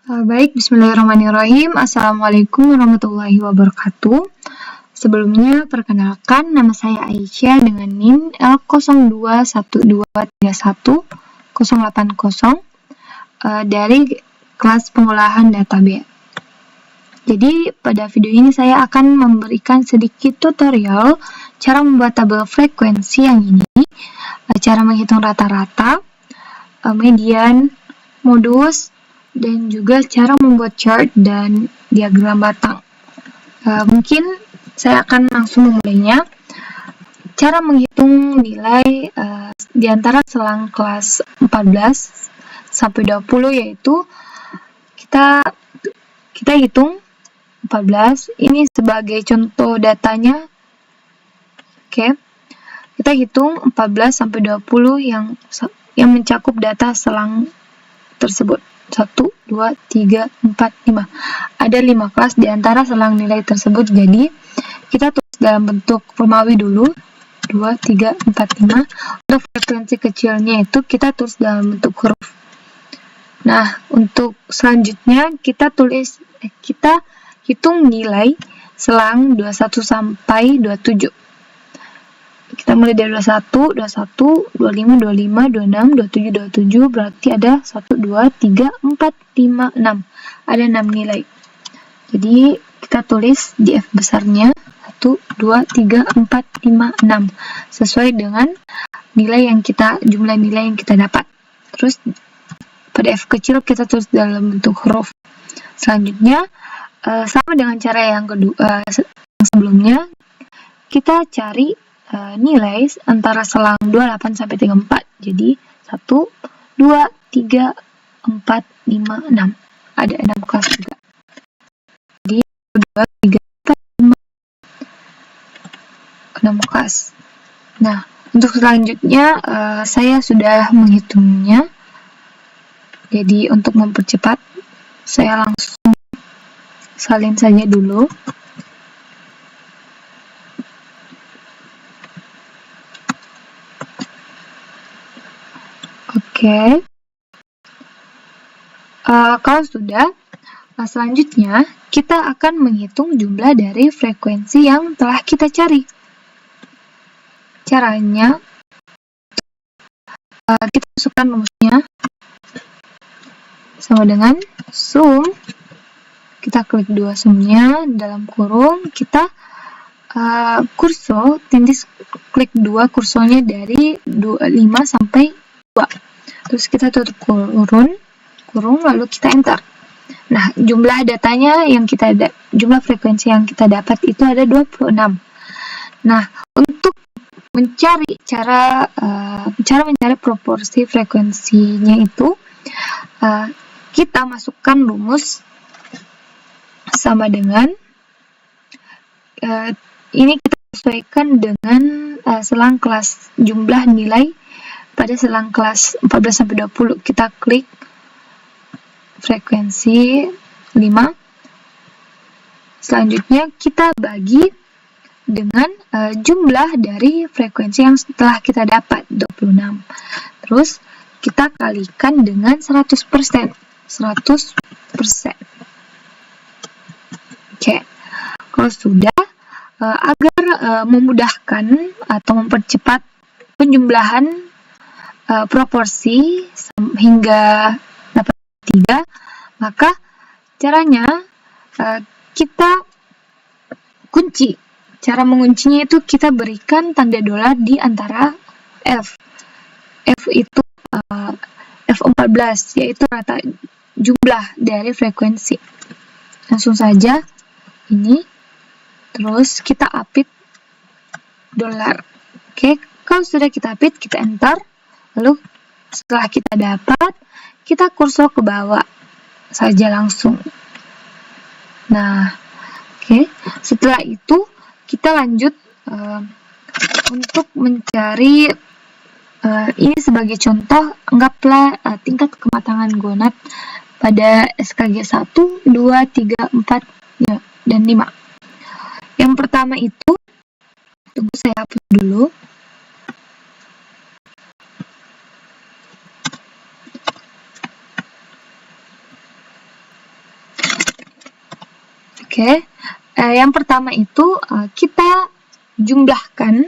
Baik, bismillahirrahmanirrahim. Assalamualaikum warahmatullahi wabarakatuh. Sebelumnya, perkenalkan, nama saya Aisyah dengan NIM L0212318080 dari kelas pengolahan database. Jadi, pada video ini saya akan memberikan sedikit tutorial cara membuat tabel frekuensi yang ini, cara menghitung rata-rata, median, modus, dan juga cara membuat chart dan diagram batang. Mungkin saya akan langsung memulainya. Cara menghitung nilai di antara selang kelas 14 sampai 20 yaitu kita hitung 14. Ini sebagai contoh datanya. Oke. Kita hitung 14 sampai 20 yang mencakup data selang tersebut. 1, 2, 3, 4, 5. Ada 5 kelas di antara selang nilai tersebut. Jadi, kita tulis dalam bentuk Romawi dulu. 2, 3, 4, 5. Untuk frekuensi kecilnya itu kita tulis dalam bentuk huruf. Nah, untuk selanjutnya kita hitung nilai selang 21 sampai 27. Kita mulai dari 21, 25, 26, 27, berarti ada 1, 2, 3, 4, 5, 6. Ada 6 nilai. Jadi, kita tulis di F besarnya 1, 2, 3, 4, 5, 6. Sesuai dengan jumlah nilai yang kita dapat. Terus, pada F kecil kita tulis dalam bentuk huruf. Selanjutnya, sama dengan cara yang sebelumnya, kita cari nilai antara selang 28 sampai 34. Jadi 1, 2, 3, 4, 5, 6. Ada 6 kelas juga. Jadi 2, 3, 4, 5, 6 kelas. Nah, untuk selanjutnya saya sudah menghitungnya. Jadi untuk mempercepat, saya langsung salin saja dulu. Oke. Kalau sudah, selanjutnya kita akan menghitung jumlah dari frekuensi yang telah kita cari. Caranya, kita masukkan rumusnya sama dengan sum. Kita klik 2 sumnya, dalam kurung kita kursor, klik 2 kursornya dari 5 sampai 2. Terus kita tutup kurung, lalu kita enter. Nah, jumlah frekuensi yang kita dapat itu ada 26. Nah, untuk cara mencari proporsi frekuensinya itu, kita masukkan rumus sama dengan ini kita sesuaikan dengan selang kelas jumlah nilai pada selang kelas 14 sampai 20. Kita klik frekuensi 5. Selanjutnya kita bagi dengan jumlah dari frekuensi yang setelah kita dapat 26. Terus kita kalikan dengan 100%. 100%. Oke. Kalau sudah, agar memudahkan atau mempercepat penjumlahan proporsi hingga dapat 3, maka caranya kita kunci. Cara menguncinya itu kita berikan tanda dolar di antara F. F itu F14, yaitu rata jumlah dari frekuensi. Langsung saja ini, terus kita apit dolar. Oke, kalau sudah kita apit, kita enter. Lalu setelah kita dapat, kita kursor ke bawah saja langsung. Nah, oke. Setelah itu kita lanjut untuk mencari ini sebagai contoh, anggaplah tingkat kematangan gonad pada SKG 1, 2, 3, 4, dan 5. Yang pertama itu, tunggu saya hapus dulu. Oke. Yang pertama itu kita jumlahkan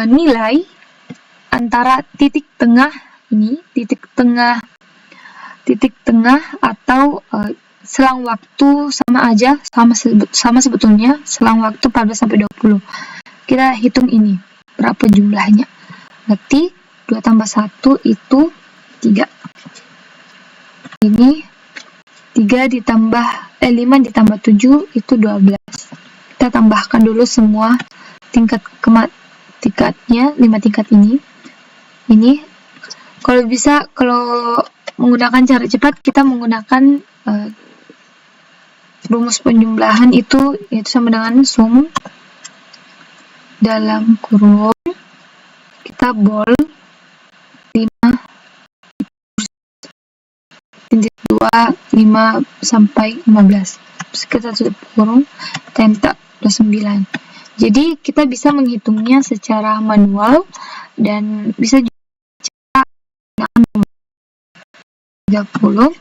nilai antara titik tengah ini, titik tengah atau selang waktu sama aja, sama sebetulnya selang waktu 14 sampai 20. Kita hitung ini berapa jumlahnya. Berarti 2 tambah 1 itu 3. Ini 5 ditambah 7 itu 12. Kita tambahkan dulu semua tingkatnya, 5 tingkat ini. Kalau bisa, kalau menggunakan cara cepat, kita menggunakan rumus penjumlahan itu sama dengan sum dalam kurung kita bol 5 sampai 15. Kita tutup kurung, enter 9. Jadi kita bisa menghitungnya secara manual dan bisa juga 30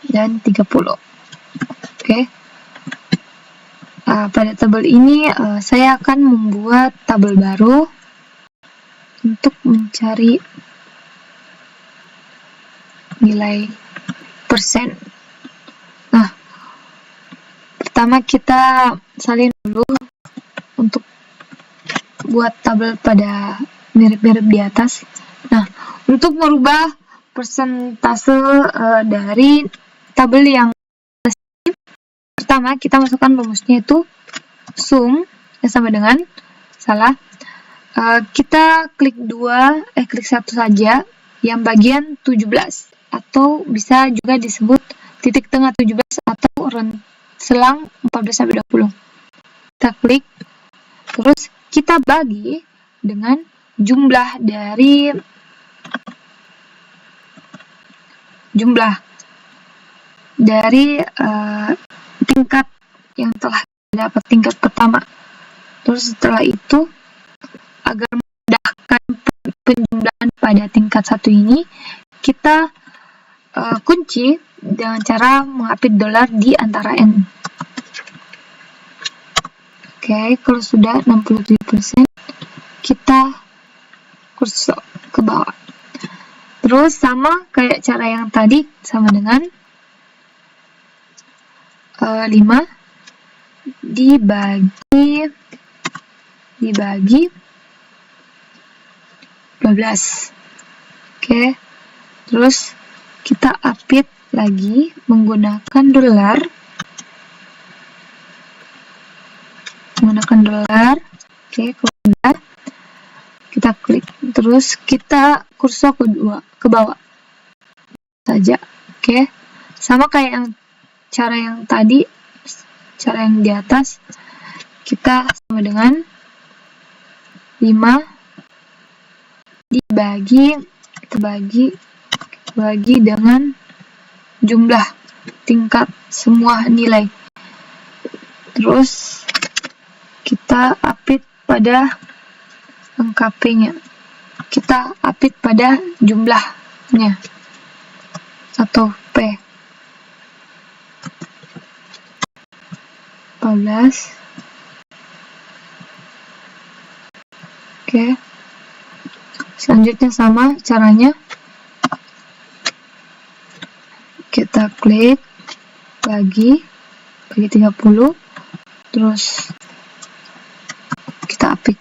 dan 30. Oke. Pada tabel ini saya akan membuat tabel baru untuk mencari nilai persen. Nah, pertama kita salin dulu untuk buat tabel pada mirip-mirip di atas. Nah, untuk merubah persentase dari tabel yang pertama, kita masukkan rumusnya itu sum sama dengan kita klik 1 saja yang bagian 17, atau bisa juga disebut titik tengah 17 atau selang 14 sampai 20. Kita klik, terus kita bagi dengan jumlah dari tingkat yang telah dapat, tingkat pertama. Terus setelah itu, agar memudahkan penjumlahan pada tingkat 1 ini, kita kunci dengan cara mengapit dolar di antara N. Oke, kalau sudah 67%, kita kursor ke bawah. Terus sama kayak cara yang tadi, sama dengan 5 dibagi 12. Oke. Terus kita apit lagi menggunakan dolar. Oke, kemudian kita klik, terus kita kursor ke bawah saja. Oke. Sama kayak cara yang tadi, cara yang di atas, kita sama dengan 5 dibagi dengan jumlah tingkat semua nilai. Terus kita apit pada angka P-nya. Kita apit pada jumlahnya atau P. 14. Oke. Selanjutnya sama caranya. Kita klik bagi 30, terus kita apit.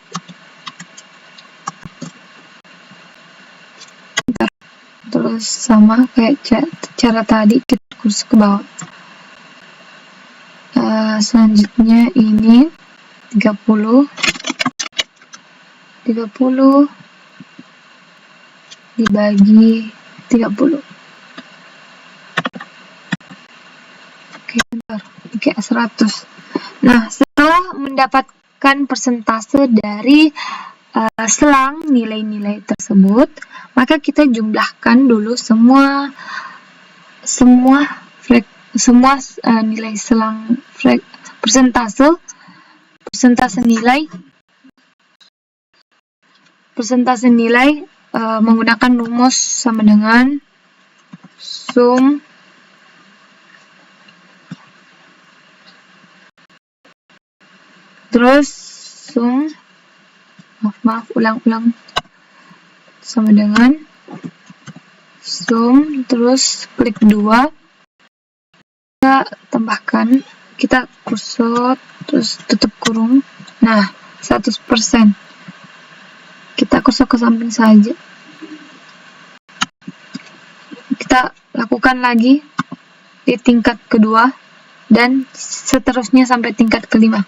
Terus sama kayak cara tadi, kita kursor ke bawah. Selanjutnya ini 30 dibagi 30. Oke, 100. Nah, setelah mendapatkan persentase dari selang nilai-nilai tersebut, maka kita jumlahkan dulu semua nilai selang persentase nilai menggunakan rumus sama dengan sum terus zoom, maaf, ulang, sama dengan zoom, terus klik 2, kita tambahkan, kita kursor, terus tutup kurung. Nah, 100%. Kita kursor ke samping saja. Kita lakukan lagi di tingkat kedua dan seterusnya sampai tingkat kelima.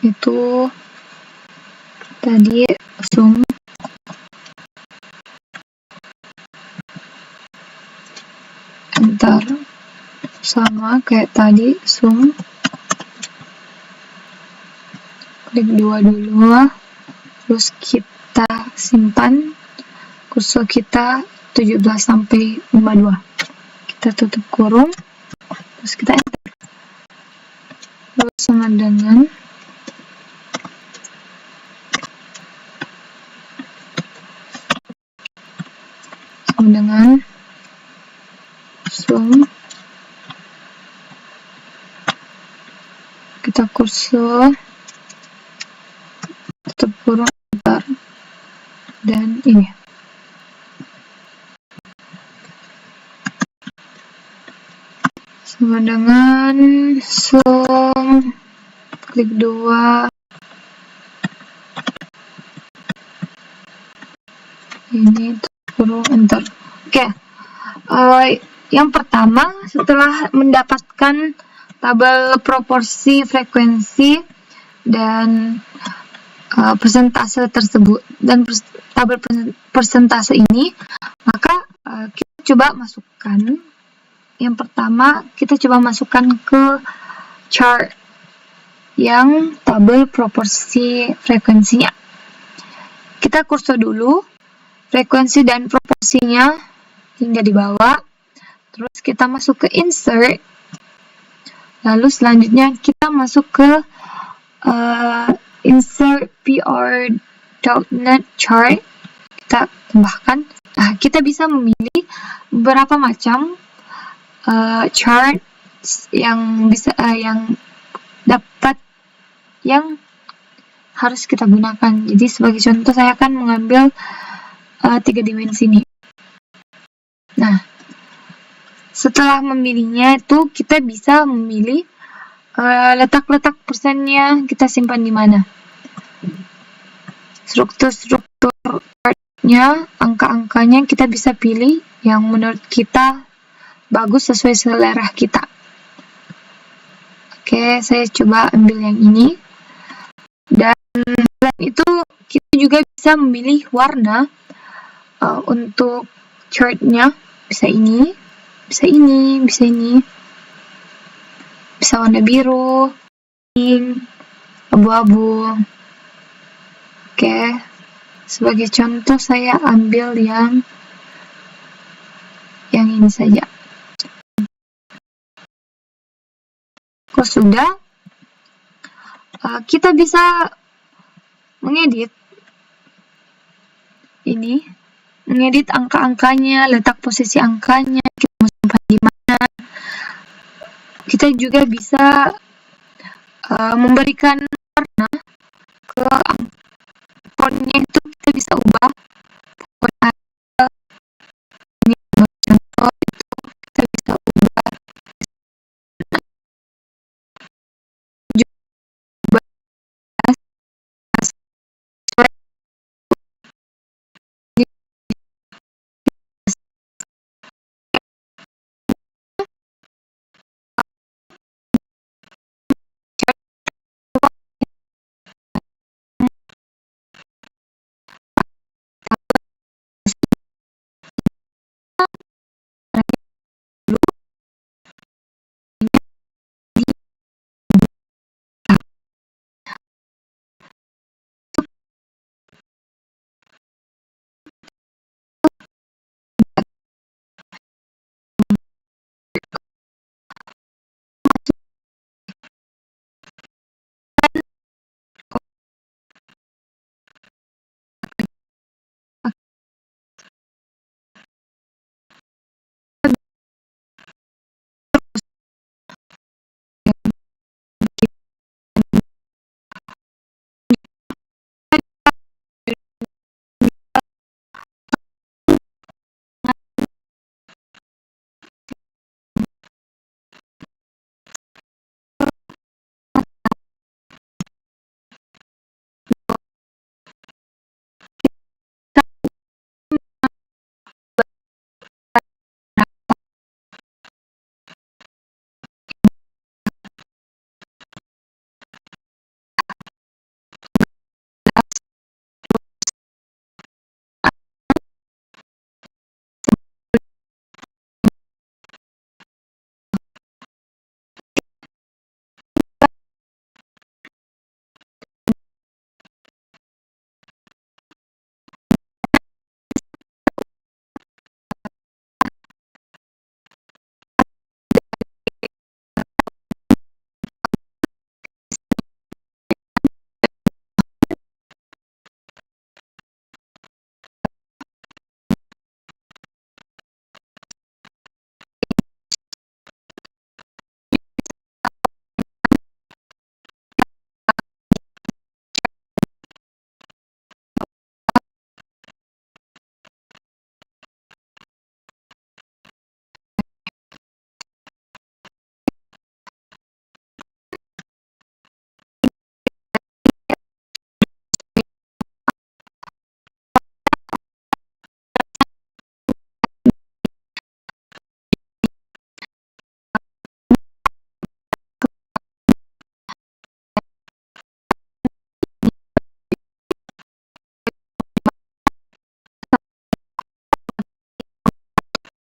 Itu tadi zoom, enter, sama kayak tadi zoom, klik 2 dulu, terus kita simpan kursor kita 17 sampai 52. Kita tutup kurung, terus kita enter. Terus sama dengan zoom, kita kursor, tutup kurung, enter, dan ini. Sama dengan zoom, klik 2, ini kurung, enter. Oke. Yang pertama, setelah mendapatkan tabel proporsi, frekuensi, dan persentase tersebut, dan tabel persentase ini, maka kita coba masukkan. Yang pertama, kita coba masukkan ke chart yang tabel proporsi frekuensinya. Kita kursor dulu frekuensi dan proporsinya hingga di bawah. Terus kita masuk ke insert. Lalu selanjutnya kita masuk ke insert pr.net chart. Kita tambahkan. Nah, kita bisa memilih beberapa macam chart yang bisa yang dapat yang harus kita gunakan. Jadi sebagai contoh saya akan mengambil 3 dimensi ini. Nah, setelah memilihnya itu kita bisa memilih letak-letak persennya kita simpan di mana. Struktur chartnya, angka-angkanya kita bisa pilih yang menurut kita bagus sesuai selera kita. Oke, saya coba ambil yang ini. Dan selain itu kita juga bisa memilih warna untuk chartnya. Bisa ini, bisa ini, bisa ini, bisa warna biru, pink, abu-abu. Oke, sebagai contoh saya ambil yang ini saja. Kalau sudah, kita bisa mengedit ini, mengedit angka-angkanya, letak posisi angkanya, kita mau simpan di mana. Kita juga bisa memberikan warna ke fontnya, itu kita bisa ubah